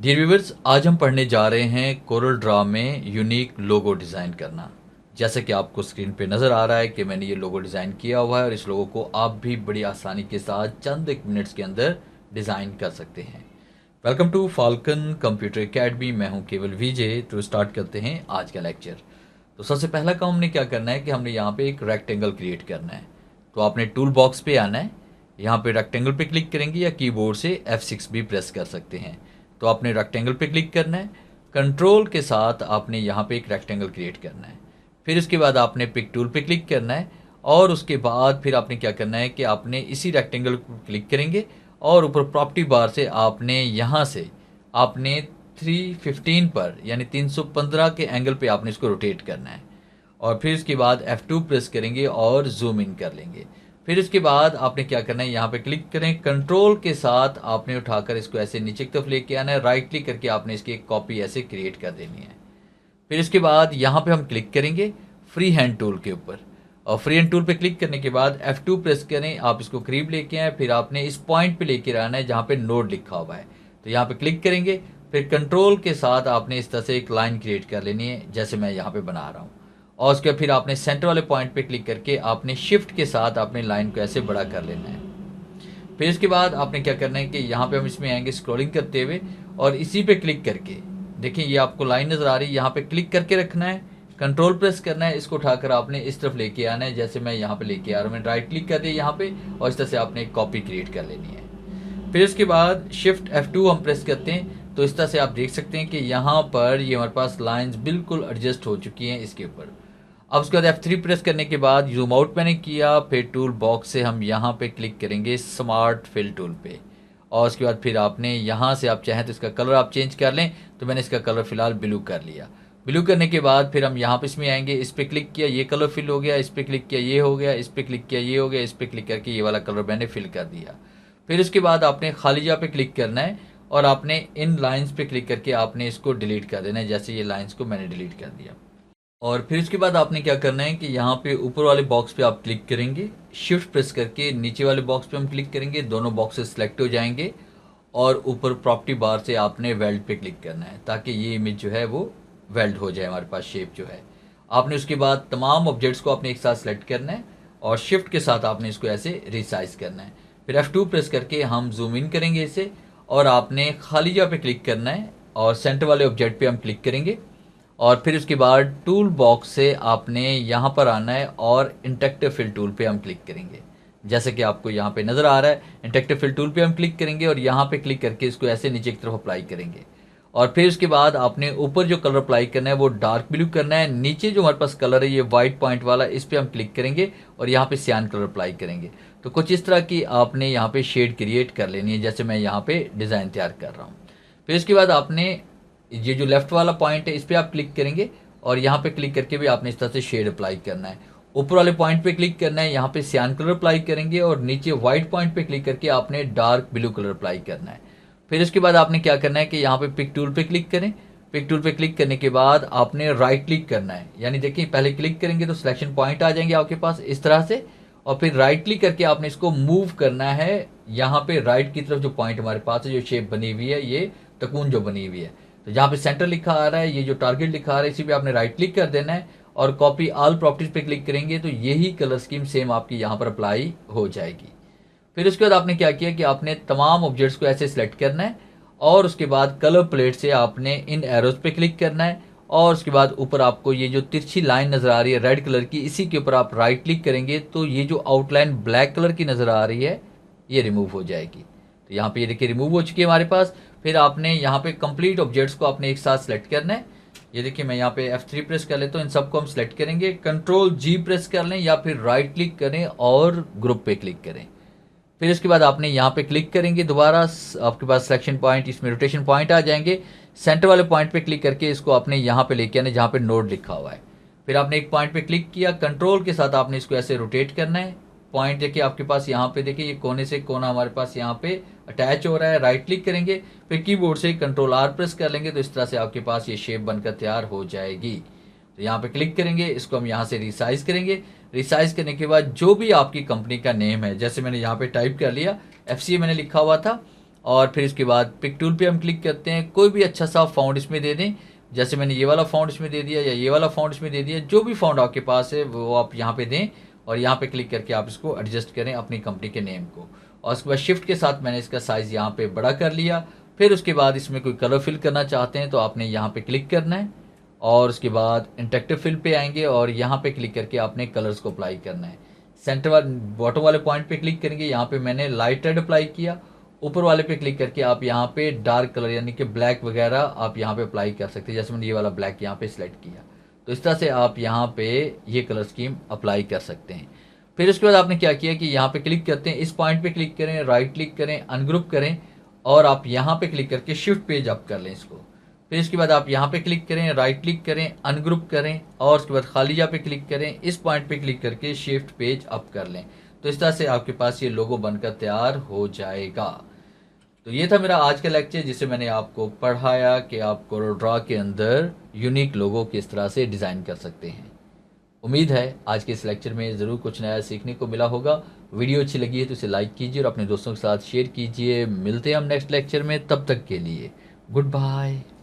Dear viewers, आज हम पढ़ने जा रहे हैं कोरल ड्रा में यूनिक लोगो डिज़ाइन करना। जैसा कि आपको स्क्रीन पे नज़र आ रहा है कि मैंने ये लोगो डिज़ाइन किया हुआ है और इस लोगो को आप भी बड़ी आसानी के साथ चंद एक मिनट्स के अंदर डिज़ाइन कर सकते हैं। Welcome to Falcon computer academy. मैं हूं केवल विजय। तो स्टार्ट करते हैं आज का लेक्चर। तो सबसे पहला काम हमने क्या करना है कि हमने यहाँ पे एक रेक्टेंगल क्रिएट करना है। तो आपने टूल बॉक्स पे आना है, यहाँ पे रेक्टेंगल पे क्लिक करेंगे या कीबोर्ड से F6 भी प्रेस कर सकते हैं। तो आपने रेक्टेंगल पे क्लिक करना है, कंट्रोल के साथ आपने यहाँ पे एक रेक्टेंगल क्रिएट करना है। फिर उसके बाद आपने पिक टूल पे क्लिक करना है और उसके बाद फिर आपने क्या करना है कि आपने इसी रेक्टेंगल को क्लिक करेंगे और ऊपर प्रॉपर्टी बार से आपने यहाँ से आपने 315 पर यानी 315 के एंगल पे आपने इसको रोटेट करना है और फिर उसके बाद F2 प्रेस करेंगे और जूम इन कर लेंगे। फिर उसके बाद आपने क्या करना है, यहाँ पे क्लिक करें, कंट्रोल के साथ आपने उठाकर इसको ऐसे नीचे की तरफ लेके आना है, राइट क्लिक करके आपने इसकी एक कॉपी ऐसे क्रिएट कर देनी है। फिर इसके बाद यहाँ पे हम क्लिक करेंगे फ्री हैंड टूल के ऊपर और फ्री हैंड टूल पे क्लिक करने के बाद F2 प्रेस करें, आप इसको करीब लेके आए, फिर आपने इस पॉइंट पे लेके आना है जहाँ पे नोड लिखा हुआ है। तो यहाँ पे क्लिक करेंगे, फिर कंट्रोल के साथ आपने इस तरह से एक लाइन क्रिएट कर लेनी है जैसे मैं यहाँ पे बना रहा हूँ और उसके बाद फिर आपने सेंटर वाले पॉइंट पे क्लिक करके आपने शिफ्ट के साथ अपने लाइन को ऐसे बड़ा कर लेना है। फिर इसके बाद आपने क्या करना है कि यहाँ पे हम इसमें आएंगे स्क्रॉलिंग करते हुए और इसी पे क्लिक करके देखिए ये आपको लाइन नज़र आ रही है, यहाँ पे क्लिक करके रखना है, कंट्रोल प्रेस करना है, इसको उठाकर आपने इस तरफ लेके आना है जैसे मैं यहाँ पे लेके आ रहा हूँ। मैंने राइट क्लिक कर दिया यहाँ पे और इस तरह से आपने एक कॉपी क्रिएट कर लेनी है। फिर इसके बाद शिफ्ट F2 हम प्रेस करते हैं तो इस तरह से आप देख सकते हैं कि यहाँ पर ये हमारे पास लाइन्स बिल्कुल एडजस्ट हो चुकी हैं इसके ऊपर। अब उसके बाद F3 प्रेस करने के बाद जूम आउट मैंने किया, फिर टूल बॉक्स से हम यहाँ पे क्लिक करेंगे स्मार्ट फिल टूल पे और उसके बाद फिर आपने यहाँ से आप चाहें तो इसका कलर आप चेंज कर लें। तो मैंने इसका कलर फिलहाल ब्लू कर लिया। ब्लू करने के बाद फिर हम यहाँ पे इसमें आएंगे, इस पर क्लिक किया ये कलर फिल हो गया, इस पर क्लिक किया ये हो गया, इस पर क्लिक किया ये हो गया, इस पर क्लिक करके ये वाला कलर मैंने फिल कर दिया। फिर उसके बाद आपने खाली जगह पे क्लिक करना है और आपने इन लाइन्स पे क्लिक करके आपने इसको डिलीट कर देना है जैसे ये लाइन्स को मैंने डिलीट कर दिया। और फिर उसके बाद आपने क्या करना है कि यहाँ पे ऊपर वाले बॉक्स पे आप क्लिक करेंगे, शिफ्ट प्रेस करके नीचे वाले बॉक्स पे हम क्लिक करेंगे, दोनों बॉक्सेस सेलेक्ट हो जाएंगे और ऊपर प्रॉपर्टी बार से आपने वेल्ड पे क्लिक करना है ताकि ये इमेज जो है वो वेल्ड हो जाए हमारे पास शेप जो है। आपने उसके बाद तमाम ऑब्जेक्ट्स को आपने एक साथ सेलेक्ट करना है और शिफ्ट के साथ आपने इसको ऐसे रिसाइज करना है। फिर F2 प्रेस करके हम जूम इन करेंगे इसे और आपने खाली जगह पे क्लिक करना है और सेंटर वाले ऑब्जेक्ट पे हम क्लिक करेंगे और फिर उसके बाद टूल बॉक्स से आपने यहाँ पर आना है और इंटरेक्टिव फिल टूल पे हम क्लिक करेंगे जैसे कि आपको यहाँ पे नज़र आ रहा है। इंटरेक्टिव फिल टूल पे हम क्लिक करेंगे और यहाँ पे क्लिक करके इसको ऐसे नीचे की तरफ अप्लाई करेंगे और फिर उसके बाद आपने ऊपर जो कलर अप्लाई करना है वो डार्क ब्लू करना है। नीचे जो हमारे पास कलर है ये वाइट पॉइंट वाला, इस पर हम क्लिक करेंगे और यहाँ पे सियान कलर अप्लाई करेंगे। तो कुछ इस तरह की आपने यहाँ पे शेड क्रिएट कर लेनी है जैसे मैं यहाँ पे डिज़ाइन तैयार कर रहा हूँ। फिर इसके बाद आपने ये जो लेफ्ट वाला पॉइंट है इस पर आप क्लिक करेंगे और यहाँ पे क्लिक करके भी आपने इस तरह से शेड अप्लाई करना है। ऊपर वाले पॉइंट पे क्लिक करना है, यहाँ पे सियान कलर अप्लाई करेंगे और नीचे वाइट पॉइंट पे क्लिक करके आपने डार्क ब्लू कलर अप्लाई करना है। फिर उसके बाद आपने क्या करना है कि यहाँ पे पिक टूल पे क्लिक करें। पिक टूल पे क्लिक करने के बाद आपने राइट क्लिक करना है, यानी देखिए पहले क्लिक करेंगे तो सिलेक्शन पॉइंट आ जाएंगे आपके पास इस तरह से और फिर राइट क्लिक करके आपने इसको मूव करना है यहाँ पे राइट की तरफ। जो पॉइंट हमारे पास है, जो शेप बनी हुई है, ये तकून जो बनी हुई है, तो जहाँ पे सेंटर लिखा आ रहा है, ये जो टारगेट लिखा आ रहा है, इसी पे आपने राइट क्लिक कर देना है और कॉपी ऑल प्रॉपर्टीज पे क्लिक करेंगे तो यही कलर स्कीम सेम आपकी यहाँ पर अप्लाई हो जाएगी। फिर उसके बाद आपने क्या किया कि आपने तमाम ऑब्जेक्ट्स को ऐसे सिलेक्ट करना है और उसके बाद कलर प्लेट से आपने इन एरोज पे क्लिक करना है और उसके बाद ऊपर आपको ये जो तिरछी लाइन नज़र आ रही है रेड कलर की, इसी के ऊपर आप राइट क्लिक करेंगे तो ये जो आउटलाइन ब्लैक कलर की नज़र आ रही है ये रिमूव हो जाएगी। तो यहाँ पे ये देखिए रिमूव हो चुकी है हमारे पास। फिर आपने यहाँ पे कंप्लीट ऑब्जेक्ट्स को आपने एक साथ सेलेक्ट करना है। ये देखिए मैं यहाँ पे F3 प्रेस कर लेता हूँ, इन सबको हम सेलेक्ट करेंगे, कंट्रोल G प्रेस कर लें या फिर राइट क्लिक करें और ग्रुप पे क्लिक करें। फिर इसके बाद आपने यहाँ पे क्लिक करेंगे, दोबारा आपके पास सिलेक्शन पॉइंट, इसमें रोटेशन पॉइंट आ जाएंगे। सेंटर वाले पॉइंट पे क्लिक करके इसको आपने यहाँ पे लेके आना जहाँ पे नोड लिखा हुआ है। फिर आपने एक पॉइंट पे क्लिक किया, कंट्रोल के साथ आपने इसको ऐसे रोटेट करना है। पॉइंट देखिए आपके पास यहाँ पे देखिए ये कोने से कोना हमारे पास यहाँ पे अटैच हो रहा है। राइट क्लिक करेंगे, फिर कीबोर्ड से कंट्रोल R प्रेस कर लेंगे तो इस तरह से आपके पास ये शेप बनकर तैयार हो जाएगी। तो यहाँ पे क्लिक करेंगे, इसको हम यहाँ से रिसाइज करेंगे। रिसाइज करने के बाद जो भी आपकी कंपनी का नेम है, जैसे मैंने यहाँ पे टाइप कर लिया FCA मैंने लिखा हुआ था और फिर इसके बाद पिक टूल पे हम क्लिक करते हैं। कोई भी अच्छा सा फ़ॉन्ट इसमें दे दें, जैसे मैंने ये वाला फ़ॉन्ट इसमें दे दिया या ये वाला फ़ॉन्ट इसमें दे दिया। जो भी फ़ॉन्ट आपके पास है वो आप यहाँ पे दें और यहाँ पे क्लिक करके आप इसको एडजस्ट करें अपनी कंपनी के नेम को। और उसके बाद शिफ्ट के साथ मैंने इसका साइज़ यहाँ पे बड़ा कर लिया। फिर उसके बाद इसमें कोई कलर फिल करना चाहते हैं तो आपने यहाँ पे क्लिक करना है और उसके बाद इंटरेक्टिव फिल पे आएंगे और यहाँ पे क्लिक करके आपने कलर्स को अप्लाई करना है। सेंटर वाले बॉटम वाले पॉइंट पे क्लिक करेंगे, यहाँ पे मैंने लाइट रेड अप्लाई किया। ऊपर वाले पे क्लिक करके आप यहाँ पे डार्क कलर यानी कि ब्लैक वगैरह आप यहाँ पे अप्लाई कर सकते हैं। जैसे मैंने ये वाला ब्लैक यहाँ पे सिलेक्ट किया, तो इस तरह से आप यहाँ पे ये कलर स्कीम अप्लाई कर सकते हैं। फिर उसके बाद आपने क्या किया कि यहाँ पे क्लिक करते हैं, इस पॉइंट पे क्लिक करें, राइट क्लिक करें, अनग्रुप करें और आप यहाँ पे क्लिक करके शिफ्ट पेज अप कर लें इसको। फिर इसके बाद आप यहाँ पे क्लिक करें, राइट क्लिक करें, अनग्रुप करें और उसके बाद खाली जगह पे क्लिक करें, इस पॉइंट पे क्लिक करके शिफ्ट पेज अप कर लें। तो इस तरह से आपके पास ये लोगो बनकर तैयार हो जाएगा। तो ये था मेरा आज का लेक्चर जिसे मैंने आपको पढ़ाया कि आप कोरल ड्रॉ के अंदर यूनिक लोगो किस तरह से डिज़ाइन कर सकते हैं। उम्मीद है आज के इस लेक्चर में ज़रूर कुछ नया सीखने को मिला होगा। वीडियो अच्छी लगी है तो इसे लाइक कीजिए और अपने दोस्तों के साथ शेयर कीजिए। मिलते हैं हम नेक्स्ट लेक्चर में, तब तक के लिए गुड बाय।